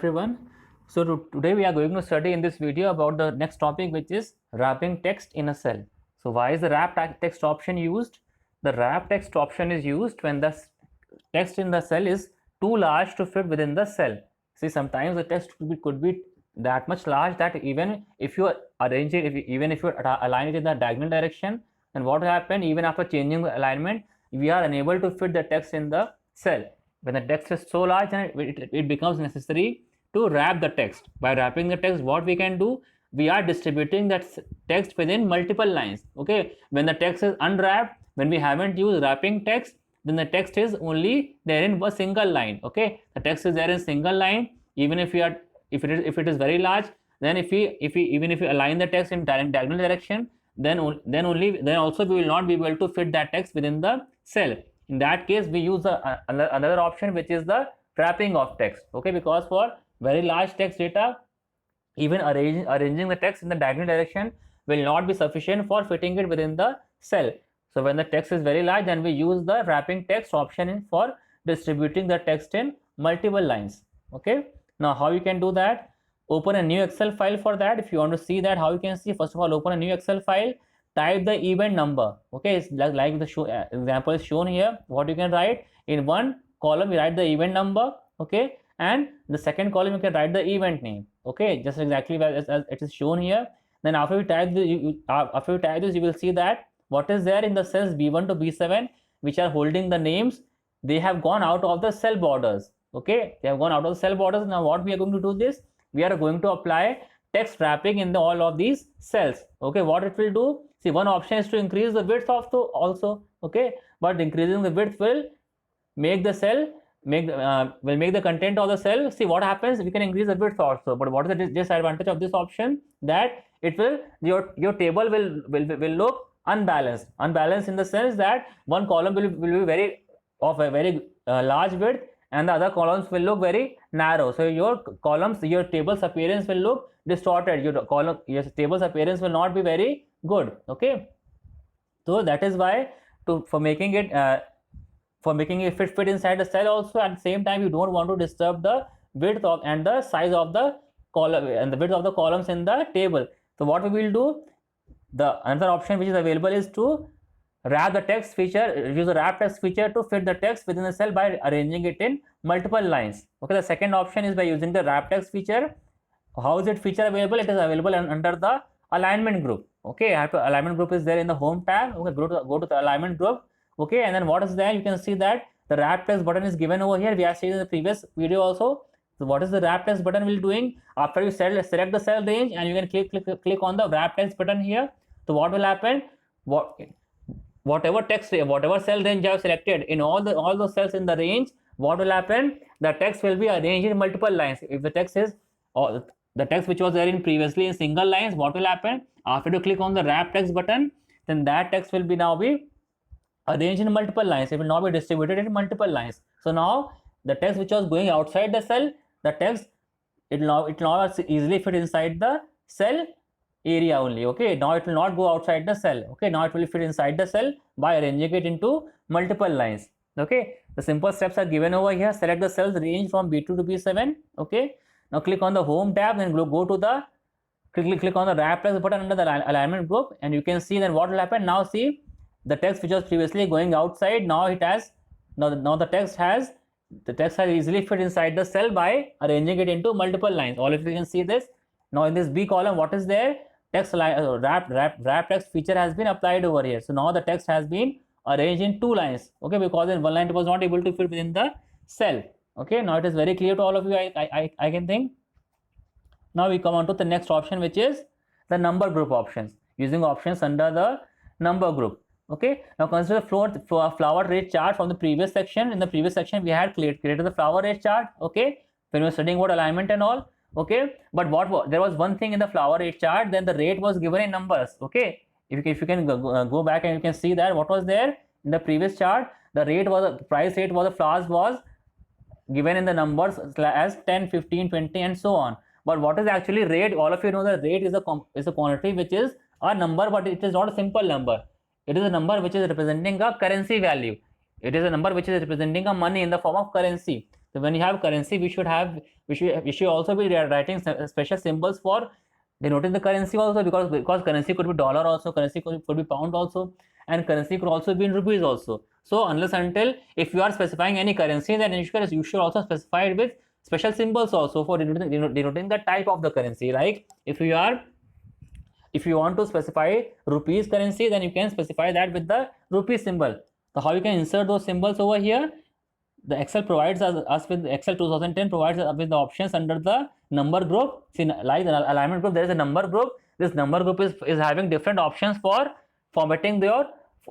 everyone. Today we are going to study in this video about the next topic, which is wrapping text in a cell. So why is the wrap text option used? The wrap text option is used when the text in the cell is too large to fit within the cell. See, sometimes the text could be that much large that even if you arrange it, even if you align it in the diagonal direction, then what will happen? Even after changing the alignment, we are unable to fit the text in the cell. When the text is so large, then it becomes necessary to wrap the text. By wrapping the text, what we can do, we are distributing that text within multiple lines. Okay, when the text is unwrapped, when we haven't used wrapping text, then the text is only there in a single line. Okay, the text is there in single line. Even if it is very large, then if we align the text in diagonal direction, then also we will not be able to fit that text within the cell. In that case, we use another option, which is the wrapping of text. Okay, because for very large text data, even arranging the text in the diagonal direction will not be sufficient for fitting it within the cell. So when the text is very large, then we use the wrapping text option for distributing the text in multiple lines. Okay, now how you can do that? Open a new Excel file for that. If you want to see that, how you can see, first of all, open a new Excel file, type the event number. Okay, it's like the example is shown here. What you can write in one column, you write the event number. Okay, and the second column you can write the event name. Okay, just exactly as it is shown here. Then after you type this, you will see that what is there in the cells B1 to B7, which are holding the names, they have gone out of the cell borders. Okay, they have gone out of the cell borders. Now what we are going to do this, we are going to apply text wrapping in all of these cells. Okay, what it will do, see, one option is to increase the width of the also. Okay, but increasing the width will make the cell will make the content of the cell. See what happens, we can increase the width also, but what is the disadvantage of this option? That it will, your table will look unbalanced in the sense that one column will be very of a very large width, and the other columns will look very narrow. So your table's appearance will look distorted. Your table's appearance will not be very good. Okay, so that is why for making it fit inside the cell also, at the same time you don't want to disturb the width and the size of the column and the width of the columns in the table. So what we will do, the another option which is available is to wrap the text feature, use the wrap text feature to fit the text within the cell by arranging it in multiple lines. Okay, the second option is by using the wrap text feature. How is it feature available? It is available under the alignment group. Okay, alignment group is there in the home tab. Okay, go to the alignment group. Okay, and then what is there? You can see that the wrap text button is given over here. We have seen in the previous video also. So what is the wrap text button will doing? After you select the cell range, and you can click on the wrap text button here. So what will happen? Whatever cell range you have selected in all those cells in the range, what will happen? The text will be arranged in multiple lines. If the text is the text which was there in previously in single lines, what will happen? After you click on the wrap text button, then that text will now be arranged in multiple lines. It will now be distributed in multiple lines. So now the text which was going outside the cell, the text it now easily fit inside the cell area only. Okay, now it will not go outside the cell. Okay, now it will fit inside the cell by arranging it into multiple lines. Okay, the simple steps are given over here. Select the cells range from B2 to B7. Okay, now click on the home tab, then go to the click on the wrap text button under the alignment group, and you can see then what will happen. Now see, the text which was previously going outside, now it has the text has easily fit inside the cell by arranging it into multiple lines. All of you can see this. Now in this B column, what is there? Text wrap text feature has been applied over here. So now the text has been arranged in two lines. Okay, because in one line it was not able to fit within the cell. Okay, now it is very clear to all of you, I can think. Now we come on to the next option, which is the number group options, using options under the number group. Okay, now consider the flower rate chart from the previous section. In the previous section we had created the flower rate chart. Okay, when we were studying about alignment and all. Okay, but there was one thing in the flower rate chart, then the rate was given in numbers. Okay, if you can go back, and you can see that what was there in the previous chart, the price rate was the flowers was given in the numbers as 10, 15, 20 and so on. But what is actually rate? All of you know that rate is a quantity which is a number, but it is not a simple number. It is a number which is representing a currency value. It is a number which is representing a money in the form of currency. So when you have currency, we should also be writing special symbols for denoting the currency also, because currency could be dollar also, currency could be pound also, and currency could also be in rupees also. So unless until if you are specifying any currency, then you should also specify it with special symbols also for denoting the type of the currency. Like if you want to specify rupees currency, then you can specify that with the rupee symbol. So how you can insert those symbols over here? The Excel provides us with Excel 2010 provides us with the options under the number group. See, like the alignment group, there is a number group. This number group is having different options for formatting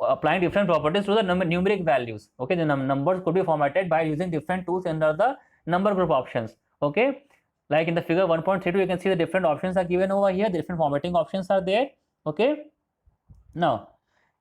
applying different properties to the numeric values. Okay, the numbers could be formatted by using different tools under the number group options. Okay, like in the figure 1.32, you can see the different options are given over here. Different formatting options are there. Okay, now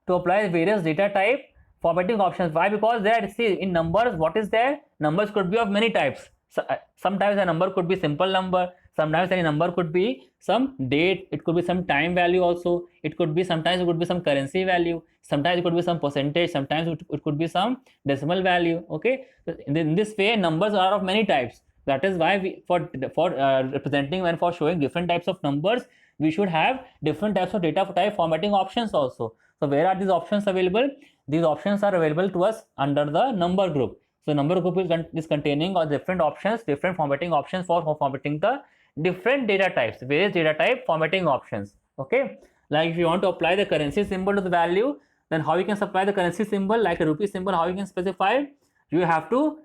to apply various data type formatting options. Why? Because there, see, in numbers, what is there? Numbers could be of many types. So, sometimes a number could be simple number, sometimes any number could be some date, it could be some time value also, sometimes it could be some currency value, sometimes it could be some percentage, sometimes it could be some decimal value. Okay, so in this way, numbers are of many types. That is why for representing and for showing different types of numbers, we should have different types of data type formatting options also. So where are these options available? These options are available to us under the number group. So number group is containing different options, different formatting options for formatting the different data types, various data type formatting options. Okay, like if you want to apply the currency symbol to the value, then how you can supply the currency symbol, like a rupee symbol, how you can specify? You have to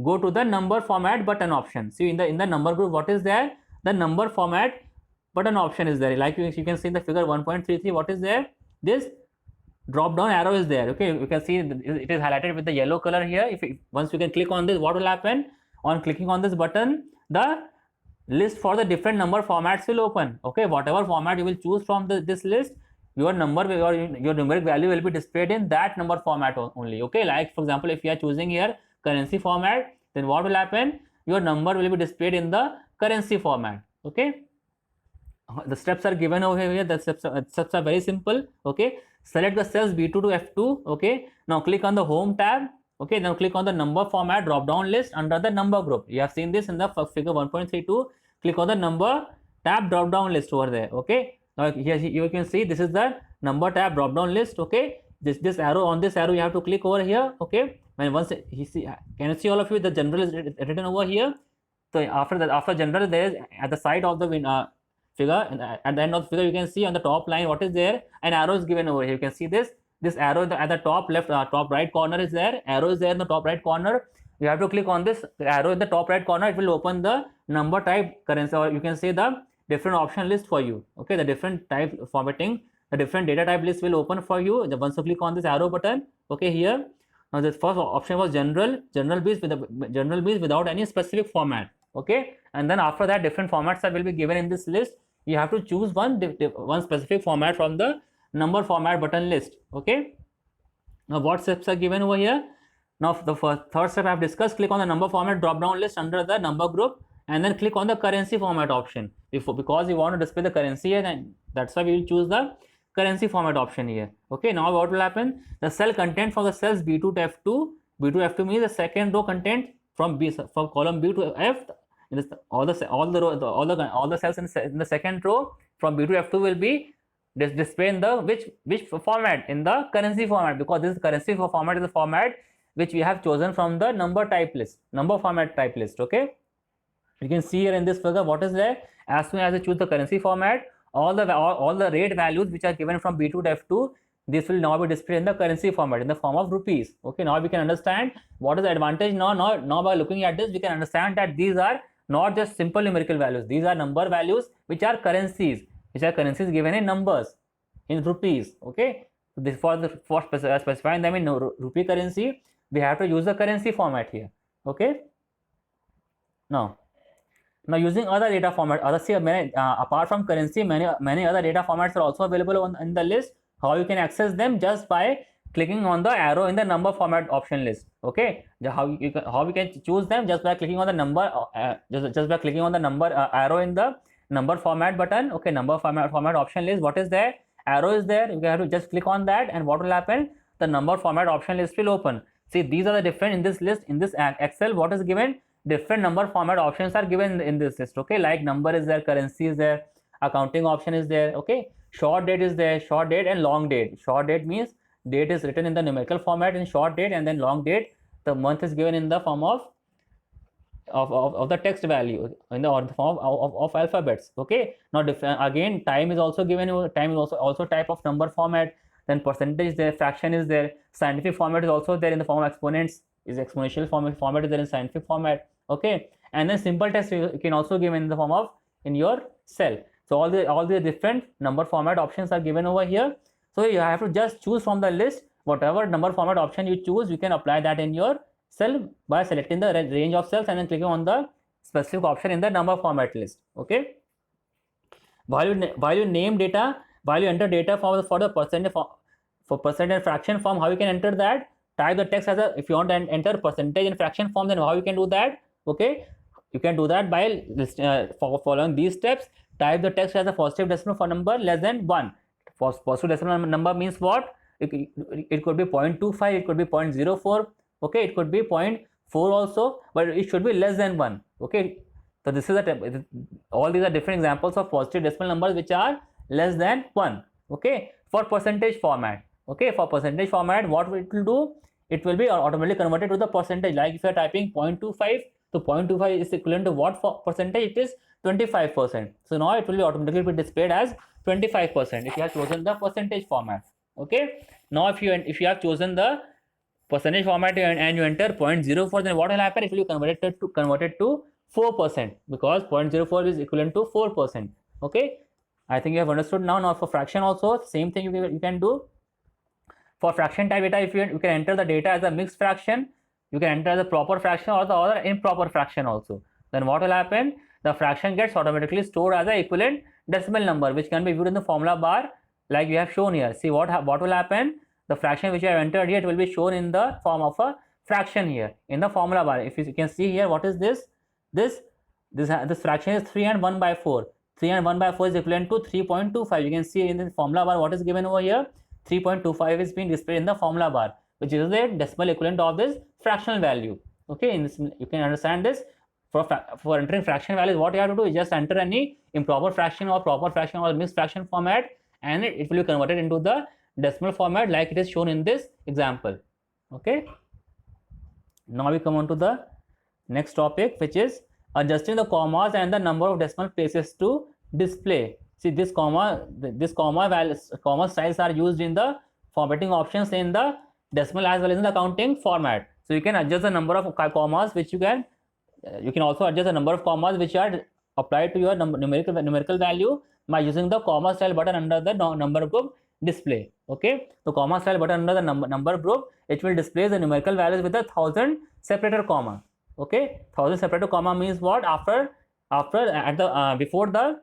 go to the number format button option. See, in the number group, what is there? The number format button option is there. Like you can see in the figure 1.33, what is there? This drop down arrow is there. Okay, you can see it is highlighted with the yellow color here. Once you can click on this, what will happen? On clicking on this button, the list for the different number formats will open. Okay, whatever format you will choose from this list, your numeric value will be displayed in that number format only. Okay, like for example, if you are choosing here currency format, then what will happen? Your number will be displayed in the currency format. Okay, the steps are given over here. The steps are very simple. Okay, select the cells B2 to F2. Okay, now click on the home tab. Okay, now click on the number format drop down list under the number group. You have seen this in the figure 1.32. Click on the number tab drop down list over there. Okay, now here you can see this is the number tab drop down list. Okay, this arrow, on this arrow you have to click over here. Okay, when once you see, can you see all of you, the general is written over here. So after general, there is at the side of the figure, at the end of the figure, you can see on the top line what is there. An arrow is given over here. You can see this arrow at the top left, top right corner is there. Arrow is there in the top right corner. You have to click on this arrow in the top right corner. It will open the number type currency, or you can say the different option list for you. Okay, the different type formatting, the different data type list will open for you. Once you click on this arrow button, okay, here. Now this first option was general means without any specific format. Okay, and then after that, different formats that will be given in this list. You have to choose one specific format from the number format button list. Okay, now what steps are given over here? Now the third step I have discussed. Click on the number format drop down list under the number group, and then click on the currency format option. Because you want to display the currency here, and that's why we will choose the currency format option here. Okay, now what will happen? The cell content from the cells B2 to F2. B2 to F2 means the second row content from column B to F. All the cells in the second row from B to F2 will be displayed in the which format? In the currency format, because this currency format is the format which we have chosen from the number format type list. Okay, you can see here in this figure what is there. As soon as you choose the currency format, all the rate values which are given from B2 to F2, this will now be displayed in the currency format in the form of rupees. Okay, now we can understand what is the advantage. Now by looking at this, we can understand that these are not just simple numerical values. These are number values which are currencies given in numbers, in rupees. Okay, so this for specifying them in rupee currency, we have to use the currency format here. Okay, now using other data format, apart from currency, many other data formats are also available in the list. How you can access them? Just by clicking on the arrow in the number format option list. Okay, how we can choose them? Just by clicking on the number, just by clicking on the number arrow in the number format button. Okay, number format option list. What is there? Arrow is there. You have to just click on that, and what will happen? The number format option list will open. See, these are the different in this list. In this Excel, what is given? different number format options are given in this list. Okay, like number is there, currency is there, accounting option is there. Okay, short date is there, short date and long date. Short date means date is written in the numerical format in short date, and then long date, the month is given in the form of the text value in the form of alphabets. Okay, now again time is also given. Time is also type of number format. Then percentage is there, fraction is there, scientific format is also there in the form of exponents, is exponential format is there in scientific format. Okay, and then simple text you can also give in the form of in your cell. So all the different number format options are given over here. So you have to just choose from the list whatever number format option you choose. You can apply that in your cell by selecting the range of cells and then clicking on the specific option in the number format list. Okay, while you name data, while you enter data for the percentage for percent and fraction form, how you can enter that? Type the text as a, if you want to enter percentage and fraction form, then how you can do that? Okay, you can do that by following these steps. Type the text as a positive decimal for number less than 1. Positive decimal number means what? It could be 0.25, it could be 0.04. Okay, it could be 0.4 also, but it should be less than 1. Okay, so this is all these are different examples of positive decimal numbers which are less than 1. Okay, for percentage format. Okay, for percentage format, what it will do? It will be automatically converted to the percentage. Like if you are typing 0.25, so 0.25 is equivalent to what for percentage? It is 25%. So now it will be automatically be displayed as 25% if you have chosen the percentage format. Okay, now if you have chosen the percentage format and you enter 0.04, then what will happen? It will be converted to 4%, because 0.04 is equivalent to 4%. Okay, I think you have understood now. Now for fraction also same thing you can do. For fraction type data, if you can enter the data as a mixed fraction, you can enter the proper fraction or the other improper fraction also. Then what will happen? The fraction gets automatically stored as an equivalent decimal number, which can be viewed in the formula bar like we have shown here. See what will happen? The fraction which I have entered here, it will be shown in the form of a fraction here in the formula bar. If you can see here, what is this? This fraction is 3 and 1 by 4. 3 and 1 by 4 is equivalent to 3.25. You can see in the formula bar what is given over here. 3.25 is being displayed in the formula bar, which is the decimal equivalent of this fractional value. Okay, in this you can understand this. For entering fraction values, what you have to do is just enter any improper fraction or proper fraction or mixed fraction format, and it will be converted into the decimal format like it is shown in this example. Okay, now we come on to the next topic, which is adjusting the commas and the number of decimal places to display. See, this comma styles are used in the formatting options in the decimal as well as in the counting format. So you can adjust the number of commas which you can also adjust the number of commas which are applied to your numerical value by using the comma style button under the number group display. Okay, the comma style button under the number group, it will display the numerical values with a 1000 separator comma. Okay, 1000 separator comma means what? Before the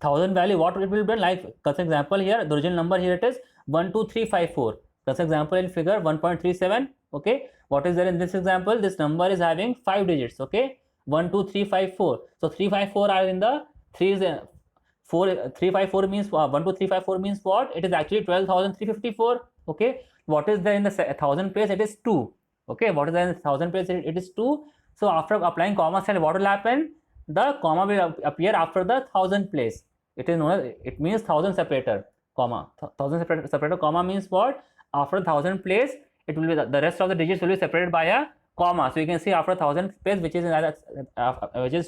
1000 value, what it will be like? For example, here the original number here it is 12354. For example, in figure 1.37. Okay, what is there in this example? This number is having 5 digits. Okay, 12354. So 354 are in the 354 means 12354 means what? It is actually 12,354. Okay, what is there in the 1000 place? It is 2. Okay, what is there in the 1000 place? It is 2. So after applying comma style, what will happen? The comma will appear after the 1000 place. It is known as, it means 1000 separator comma. 1000 separator comma means what? After 1000 place, it will be the rest of the digits will be separated by a comma. So you can see after 1000 place, which is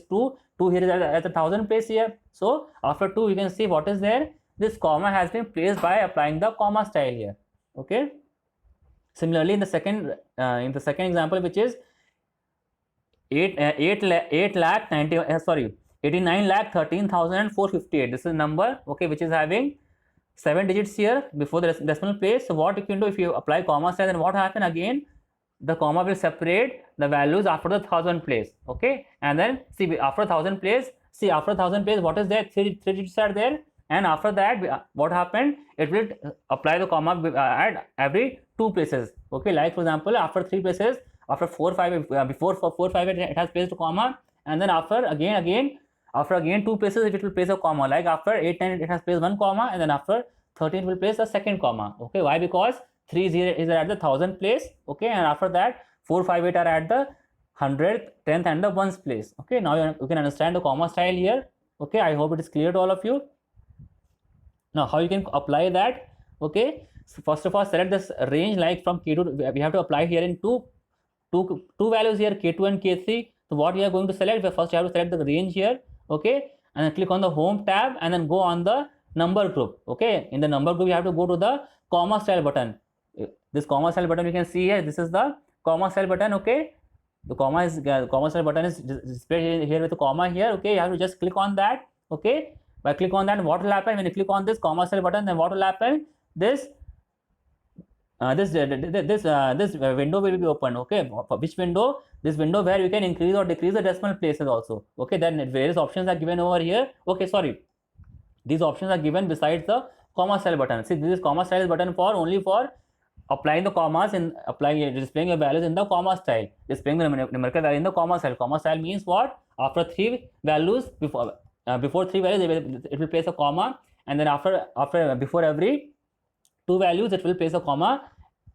2 here is at the 1000 place here. So after 2, you can see what is there. This comma has been placed by applying the comma style here. Okay. Similarly, in the second example, which is 89,13,458. This is number, okay, which is having 7 digits here before the decimal place. So what you can do, if you apply comma style, then what happen again? The comma will separate the values after the 1000 place. Okay, and then see after 1000 place, what is there? 3 digits are there, and after that what happened? It will apply the comma at every 2 places. Okay, like for example, after 3 places, after 4 5 before 4 5 it has placed a comma, and then after again 2 places it will place a comma. Like after 8 10 it has placed 1 comma, and then after 13 it will place a second comma. Okay, why? Because 3 0 is at the 1000 place. Okay, and after that 4 5 8 are at the 100th, 10th and the ones place. Okay, now you can understand the comma style here. Okay, I hope it is clear to all of you. Now how you can apply that? Okay, so first of all select this range, like from K2 we have to apply here in two values here, K2 and K3. So what we are going to select, first you have to select the range here. Okay, and then click on the home tab and then go on the number group. Okay, in the number group you have to go to the comma style button. This comma style button you can see here, this is the comma style button. Okay, the comma style button is displayed here with a comma here. Okay, you have to just click on that. Okay, by click on that, what will happen when you click on this comma style button, then what will happen, this window will be open. Okay, for which window? This window where you can increase or decrease the decimal places also. Okay, then various options are given over here. Okay, sorry, these options are given besides the comma style button. See, this is comma style button for only for applying the commas and displaying your values in the comma style, displaying the numerical value in the comma style. Comma style means what? After three values, before three values it will place a comma, and then before every two values it will place a comma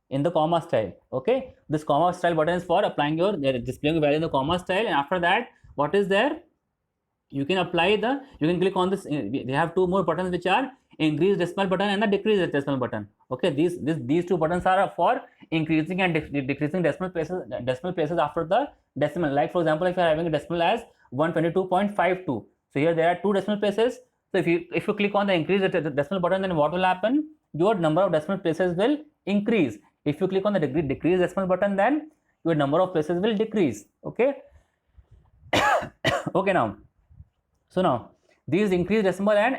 in the comma style. Okay, this comma style button is for applying your displaying your value in the comma style, and after that what is there, you can click on this. They have two more buttons which are increase decimal button and the decrease decimal button. Okay, these two buttons are for increasing and decreasing decimal places after the decimal. Like for example, if you are having a decimal as 122.52, so here there are two decimal places. So if you click on the increase decimal button, then what will happen, your number of decimal places will increase. If you click on the decrease decimal button, then your number of places will decrease. Okay. Okay, now these increase decimal and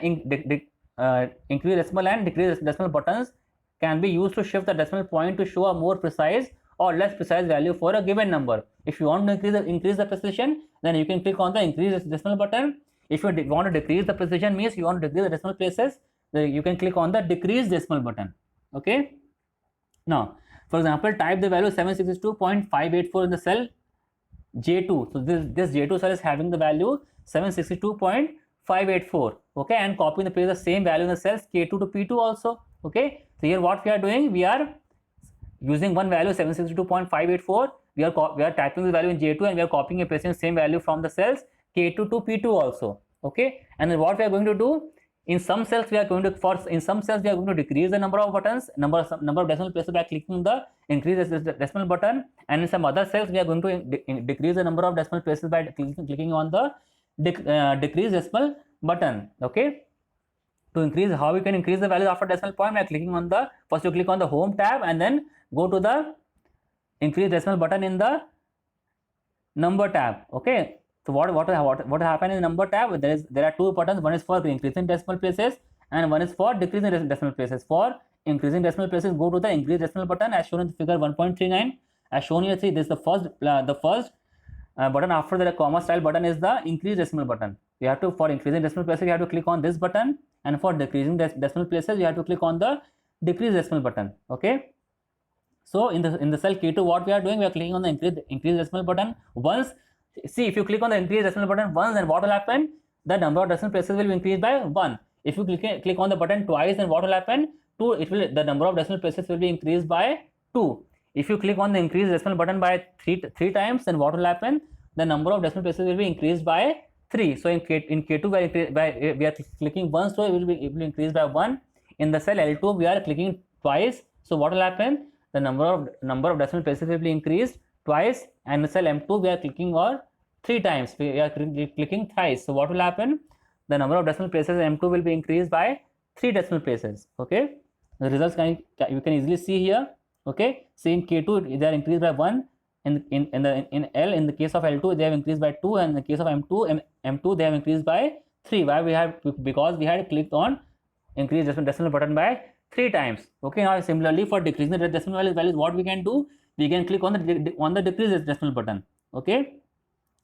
increase decimal and decrease decimal buttons can be used to shift the decimal point to show a more precise or less precise value for a given number. If you want to increase the precision, then you can click on the increase decimal button. If you want to decrease the precision, means you want to decrease the decimal places, then you can click on the decrease decimal button. Okay, now for example, type the value 762.584 in the cell J2. So this J2 cell is having the value 762.584. Okay, and copy and paste the same value in the cells K2 to P2 also. Okay, so here what we are doing, we are using one value 762.584. We are typing the value in J2 and we are copying and pasting the same value from the cells K2 to P2 also. Okay, and then what we are going to do, in some cells we are going to decrease the number of buttons, number of decimal places by clicking the increase decimal button, and in some other cells we are going to decrease the number of decimal places by clicking on the decrease decimal button. Okay, to increase, how we can increase the value after decimal point, by clicking on the, first you click on the home tab and then go to the increase decimal button in the number tab. Okay, so what happened in the number tab, there are two buttons, one is for increasing decimal places and one is for decreasing decimal places. For increasing decimal places, go to the increase decimal button as shown in the figure 1.39. as shown here. See, this is the first button after the comma style button is the increase decimal button. You have to, for increasing decimal places, you have to click on this button, and for decreasing decimal places you have to click on the decrease decimal button. Okay, so in the cell K2, what we are doing, we are clicking on the increase decimal button once. See, if you click on the increase decimal button once, then what will happen, the number of decimal places will be increased by 1. If you click on the button twice, then what will happen, the number of decimal places will be increased by 2. If you click on the increase decimal button by three times, then what will happen, the number of decimal places will be increased by 3. So in K2 we are clicking once, so it will increase by 1. In the cell L2 we are clicking twice, so what will happen, the number of decimal places will be increased twice, and in the cell M2 we are clicking 3 times, we are clicking thrice. So what will happen, the number of decimal places in M2 will be increased by 3 decimal places. Okay, the results you can easily see here. Okay, see, in K2 they are increased by 1, in L, in the case of L2 they have increased by 2, and in the case of M2 they have increased by 3. Why? Because we had clicked on increase decimal button by 3 times. Okay, now similarly for decreasing the decimal values, what we can do, we can click on the decrease decimal button. Okay,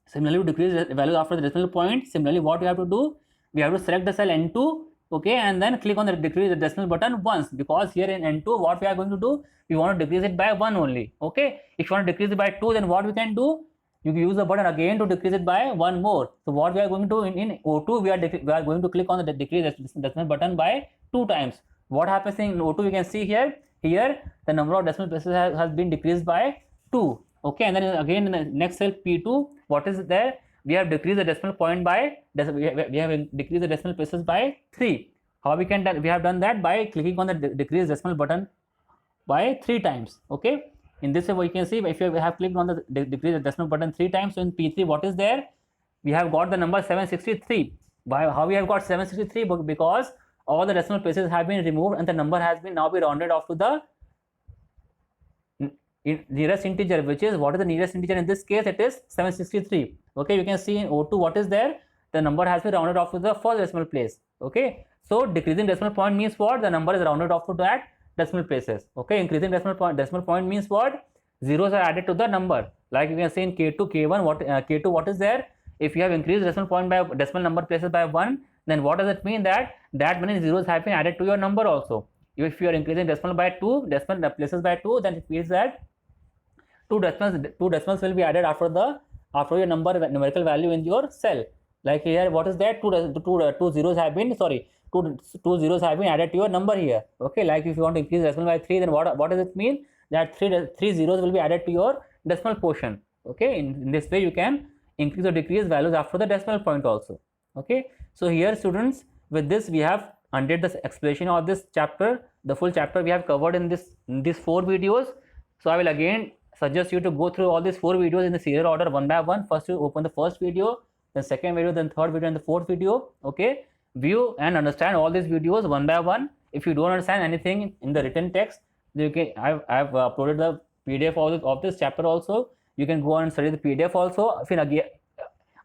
similarly to decrease the value after the decimal point, similarly what we have to do, we have to select the cell N2. Okay, and then click on the decrease the decimal button once, because here in N2 what we are going to do, we want to decrease it by 1 only. Okay, if you want to decrease it by 2, then what we can do, you can use the button again to decrease it by 1 more. So what we are going to do, in O2 we are going to click on the decrease decimal button by 2 times. What happens in O2, you can see here the number of decimal places has been decreased by 2. Okay, and then again in the next cell P2, what is there? We have decreased the decimal point by, we have decreased the decimal places by 3. How we can we have done that by clicking on the decrease decimal button by 3 times. Okay, in this way we can see if you have clicked on the decrease decimal button 3 times, so in P3 what is there? We have got the number 763. By how we have got 763? Because all the decimal places have been removed and the number has been now be rounded off to the nearest integer, which is, what is the nearest integer in this case? It is 763. Okay, you can see in O2 what is there? The number has been rounded off to the first decimal place. Okay, so decreasing decimal point means what? The number is rounded off to that decimal places. Okay, increasing decimal point means what? Zeros are added to the number. Like you can see in K2, K1, what K2 what is there? If you have increased decimal point by decimal number places by 1, then what does it mean? That many zeros have been added to your number also. If you are increasing decimal by 2, decimal places by 2, then it means that two decimals will be added after your numerical value in your cell. Like here, what is that? Two zeros have been two zeros have been added to your number here. Okay, like if you want to increase decimal by 3, then what does it mean? That three zeros will be added to your decimal portion. Okay, in this way you can increase or decrease values after the decimal point also. Okay, so here students, with this we have undid the explanation of this chapter. The full chapter we have covered in these 4 videos. So I will again suggest you to go through all these 4 videos in the serial order one by one. First you open the first video, then second video, then third video, and the fourth video. Okay, view and understand all these videos one by one. If you don't understand anything in the written text, you can I've uploaded the PDF of this chapter also. You can go and study the PDF also.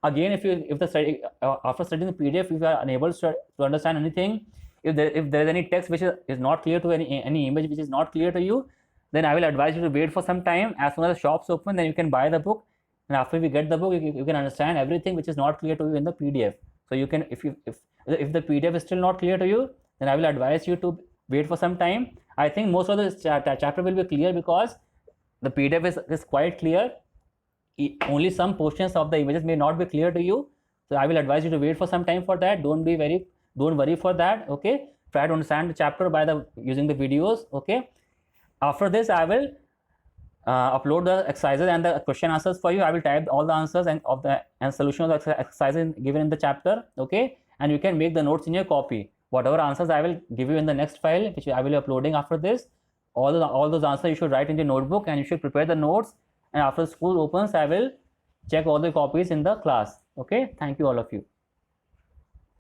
Again, if the study after studying the PDF, if you are unable to understand anything, if there is any text which is not clear to any image which is not clear to you, then I will advise you to wait for some time. As soon as the shops open, then you can buy the book, and after we get the book, you can understand everything which is not clear to you in the PDF. So you can, if the PDF is still not clear to you, then I will advise you to wait for some time. I think most of the chapter will be clear because the PDF is quite clear. Only some portions of the images may not be clear to you, so I will advise you to wait for some time for that. Don't worry for that. Okay, try to understand the chapter by using the videos. Okay, after this I will upload the exercises and the question answers for you. I will type all the answers and solution of the exercises given in the chapter. Okay, and you can make the notes in your copy. Whatever answers I will give you in the next file, which I will be uploading after this, all those answers you should write in the notebook, and you should prepare the notes. And after school opens, I will check all the copies in the class. Okay, thank you all of you.